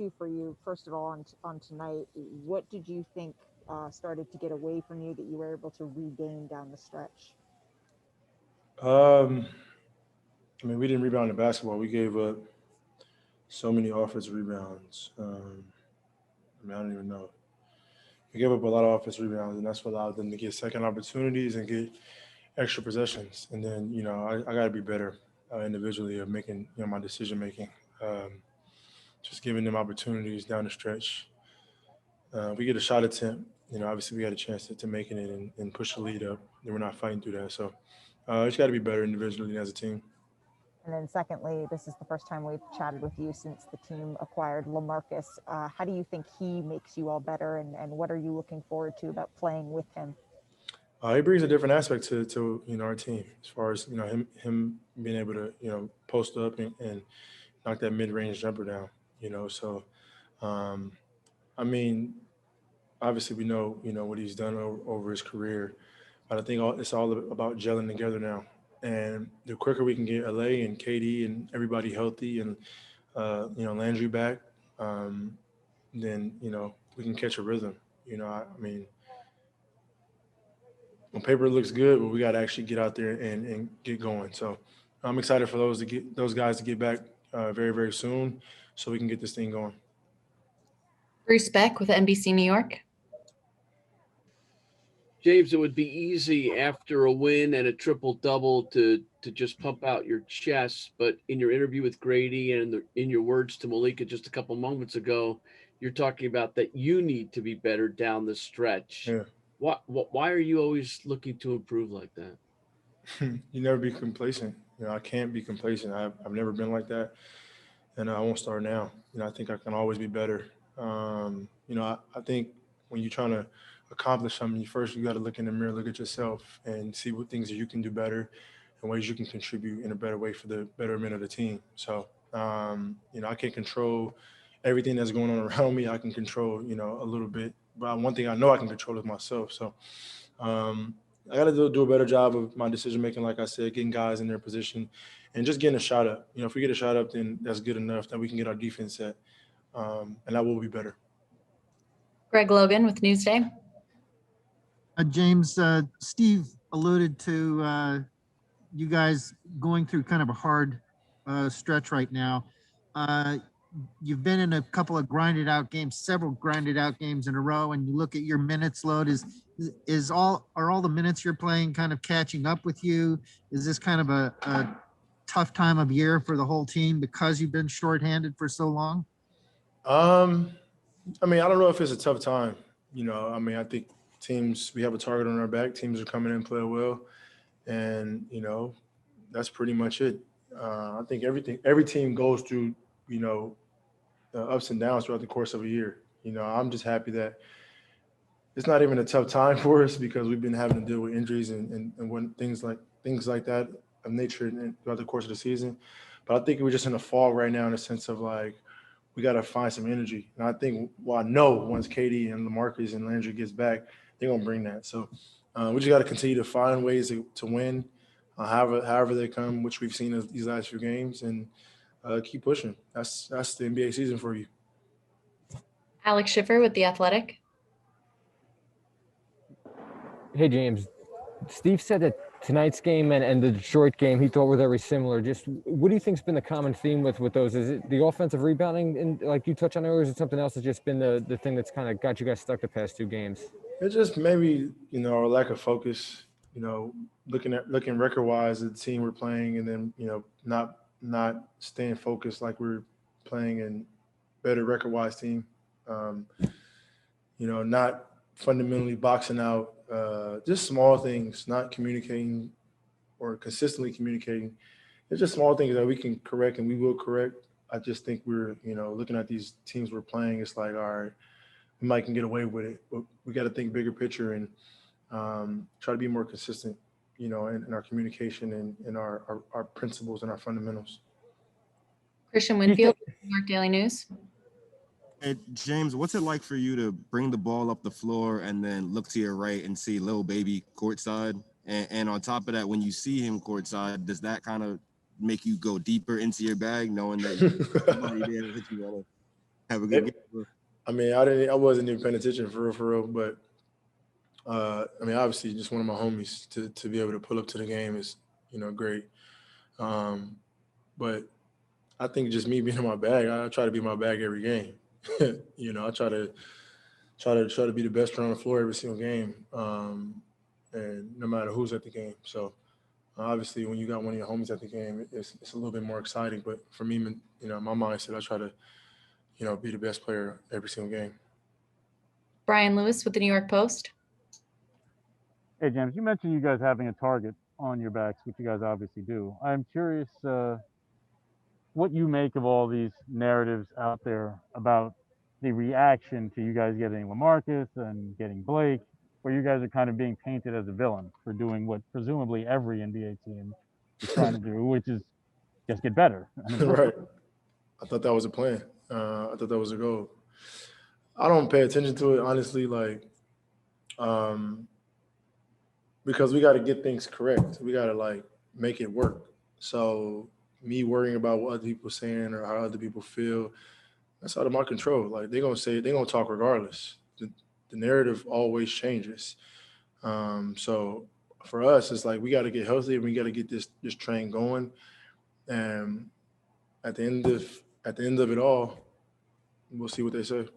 two for you. First of all, on tonight, what did you think started to get away from you that you were able to regain down the stretch? Um, I mean, we didn't rebound in basketball. We gave up so many offensive rebounds. I mean, I don't even know. We gave up a lot of offensive rebounds, and that's what allowed them to get second opportunities and get extra possessions. And then, I got to be better individually of making, my decision making. Um, just giving them opportunities down the stretch. We get a shot attempt. Obviously we had a chance to making it and push the lead up. Then we're not fighting through that. So it's got to be better individually and as a team. And then secondly, this is the first time we've chatted with you since the team acquired LaMarcus. How do you think he makes you all better, and what are you looking forward to about playing with him? He brings a different aspect to our team as far as him being able to post up and knock that mid range jumper down. So um, I mean, obviously we know what he's done over his career, but I think it's all about gelling together now. And the quicker we can get LA and KD and everybody healthy and Landry back, um, then we can catch a rhythm. I mean, on paper it looks good, but we got to actually get out there and get going. So I'm excited for those guys to get back very very soon, so we can get this thing going. Bruce Beck with NBC New York. James, it would be easy after a win and a triple double to just pump out your chest, but in your interview with Grady and in your words to Malika just a couple moments ago, you're talking about that you need to be better down the stretch. Yeah. Why are you always looking to improve like that? You never be complacent. I can't be complacent. I've never been like that, and I won't start now. I think I can always be better. I think when you're trying to accomplish something, you got to look in the mirror, look at yourself, and see what things that you can do better and ways you can contribute in a better way for the betterment of the team. So, I can't control everything that's going on around me. I can control, a little bit, but one thing I know I can control is myself. So, um, I got to do a better job of my decision making, like I said, getting guys in their position and just getting a shot up. If we get a shot up, then that's good enough that we can get our defense set, and that will be better. Greg Logan with Newsday. James, Steve alluded to you guys going through kind of a hard stretch right now. You've been in a couple of grinded out games, several grinded out games in a row, and you look at your minutes load. Are all the minutes you're playing kind of catching up with you? Is this kind of a tough time of year for the whole team because you've been shorthanded for so long? I mean, I don't know if it's a tough time. I mean, I think teams, we have a target on our back. Teams are coming in and playing well, and that's pretty much it. I think every team goes through ups and downs throughout the course of a year. I'm just happy that it's not even a tough time for us because we've been having to deal with injuries and when things like that of nature throughout the course of the season. But I think we're just in a fog right now in the sense of like we got to find some energy. And I think, well, I know once Katie and LaMarcus and Landry gets back, they're gonna bring that. So we just got to continue to find ways to win, however they come, which we've seen these last few games, and keep pushing. That's the NBA season for you. Alex Schiffer with The Athletic. Hey, James. Steve said that tonight's game and the Detroit game he thought were very similar. Just what do you think's been the common theme with those? Is it the offensive rebounding, and like you touched on earlier, or is it something else that's just been the thing that's kind of got you guys stuck the past two games? It's just maybe our lack of focus. Looking record wise at the team we're playing, and then not staying focused like we're playing in better record wise team. Not fundamentally boxing out, just small things, not communicating or consistently communicating. It's just small things that we can correct and we will correct. I just think we're, looking at these teams we're playing, it's like, all right, we might can get away with it, but we got to think bigger picture and try to be more consistent, in our communication and in our principles and our fundamentals. Christian Winfield, New York Daily News. Hey, James, what's it like for you to bring the ball up the floor and then look to your right and see Lil Baby courtside? And on top of that, when you see him courtside, does that kind of make you go deeper into your bag, knowing that somebody there that you want Have a good game, bro. I mean, I wasn't even paying attention for real, but I mean, obviously, just one of my homies to be able to pull up to the game is, great. But I think just me being in my bag, I try to be in my bag every game. I try to be the best player on the floor every single game, and no matter who's at the game. So obviously, when you got one of your homies at the game, it's a little bit more exciting. But for me, my mindset, I try to, be the best player every single game. Brian Lewis with the New York Post. Hey, James, you mentioned you guys having a target on your backs, which you guys obviously do. I'm curious what you make of all these narratives out there about the reaction to you guys getting LaMarcus and getting Blake, where you guys are kind of being painted as a villain for doing what presumably every NBA team is trying to do, which is just get better. I mean, Right. I thought that was a plan. I thought that was a goal. I don't pay attention to it, honestly, because we got to get things correct. We got to, make it work. So me worrying about what other people are saying or how other people feel, that's out of my control. They're going to talk regardless. The narrative always changes. So for us, it's we got to get healthy and we got to get this train going. And at the end of it all, we'll see what they say.